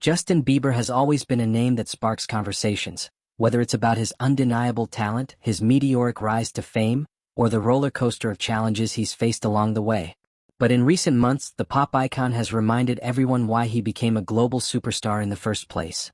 Justin Bieber has always been a name that sparks conversations, whether it's about his undeniable talent, his meteoric rise to fame, or the roller coaster of challenges he's faced along the way. But in recent months, the pop icon has reminded everyone why he became a global superstar in the first place.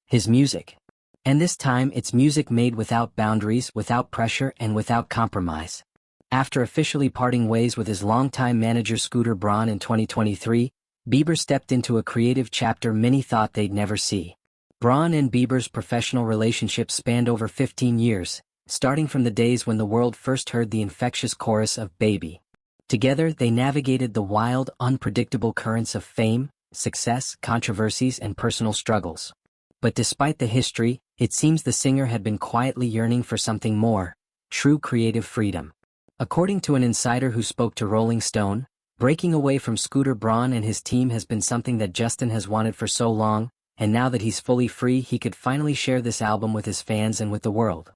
His music. And this time, it's music made without boundaries, without pressure, and without compromise. After officially parting ways with his longtime manager Scooter Braun in 2023, Bieber stepped into a creative chapter many thought they'd never see. Braun and Bieber's professional relationship spanned over 15 years, starting from the days when the world first heard the infectious chorus of Baby. Together, they navigated the wild, unpredictable currents of fame, success, controversies, and personal struggles. But despite the history, it seems the singer had been quietly yearning for something more: true creative freedom. According to an insider who spoke to Rolling Stone, breaking away from Scooter Braun and his team has been something that Justin has wanted for so long, and now that he's fully free, he could finally share this album with his fans and with the world.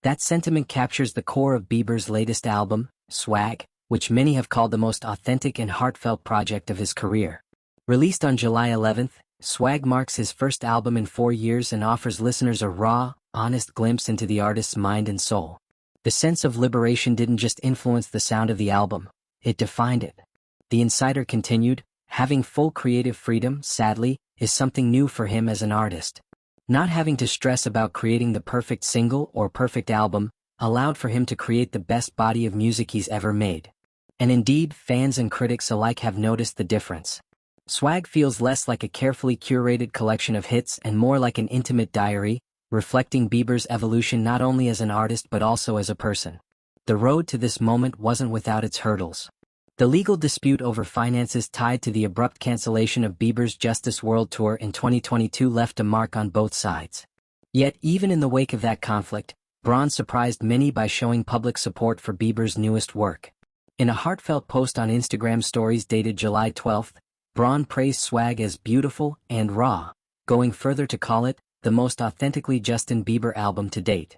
That sentiment captures the core of Bieber's latest album, Swag, which many have called the most authentic and heartfelt project of his career. Released on July 11th, Swag marks his first album in 4 years and offers listeners a raw, honest glimpse into the artist's mind and soul. The sense of liberation didn't just influence the sound of the album, it defined it. The insider continued, having full creative freedom, sadly, is something new for him as an artist. Not having to stress about creating the perfect single or perfect album allowed for him to create the best body of music he's ever made. And indeed, fans and critics alike have noticed the difference. Swag feels less like a carefully curated collection of hits and more like an intimate diary, reflecting Bieber's evolution not only as an artist but also as a person. The road to this moment wasn't without its hurdles. The legal dispute over finances tied to the abrupt cancellation of Bieber's Justice World Tour in 2022 left a mark on both sides. Yet, even in the wake of that conflict, Braun surprised many by showing public support for Bieber's newest work. In a heartfelt post on Instagram stories dated July 12th, Braun praised Swag as beautiful and raw, going further to call it the most authentically Justin Bieber album to date.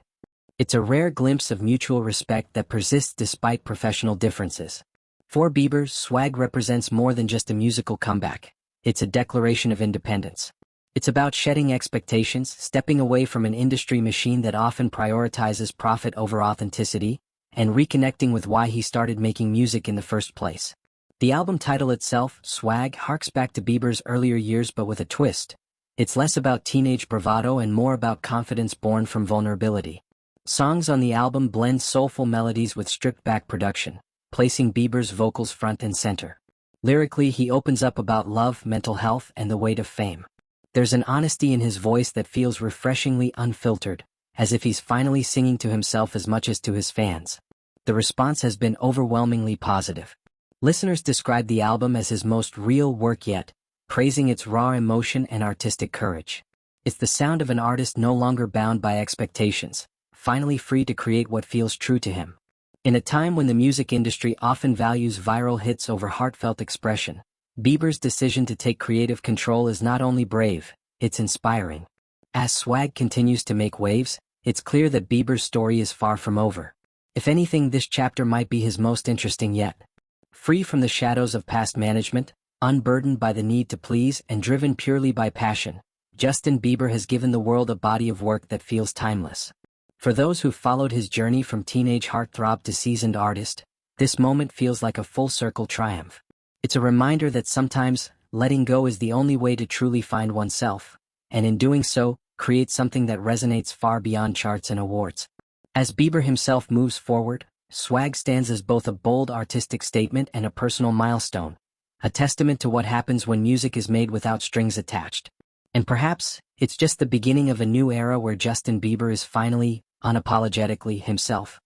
It's a rare glimpse of mutual respect that persists despite professional differences. For Bieber, Swag represents more than just a musical comeback. It's a declaration of independence. It's about shedding expectations, stepping away from an industry machine that often prioritizes profit over authenticity, and reconnecting with why he started making music in the first place. The album title itself, Swag, harks back to Bieber's earlier years but with a twist. It's less about teenage bravado and more about confidence born from vulnerability. Songs on the album blend soulful melodies with stripped-back production, placing Bieber's vocals front and center. Lyrically, he opens up about love, mental health, and the weight of fame. There's an honesty in his voice that feels refreshingly unfiltered, as if he's finally singing to himself as much as to his fans. The response has been overwhelmingly positive. Listeners describe the album as his most real work yet, praising its raw emotion and artistic courage. It's the sound of an artist no longer bound by expectations, finally free to create what feels true to him. In a time when the music industry often values viral hits over heartfelt expression, Bieber's decision to take creative control is not only brave, it's inspiring. As Swag continues to make waves, it's clear that Bieber's story is far from over. If anything, this chapter might be his most interesting yet. Free from the shadows of past management, unburdened by the need to please and driven purely by passion, Justin Bieber has given the world a body of work that feels timeless. For those who followed his journey from teenage heartthrob to seasoned artist, this moment feels like a full-circle triumph. It's a reminder that sometimes, letting go is the only way to truly find oneself, and in doing so, create something that resonates far beyond charts and awards. As Bieber himself moves forward, Swag stands as both a bold artistic statement and a personal milestone, a testament to what happens when music is made without strings attached. And perhaps, it's just the beginning of a new era where Justin Bieber is finally, unapologetically himself.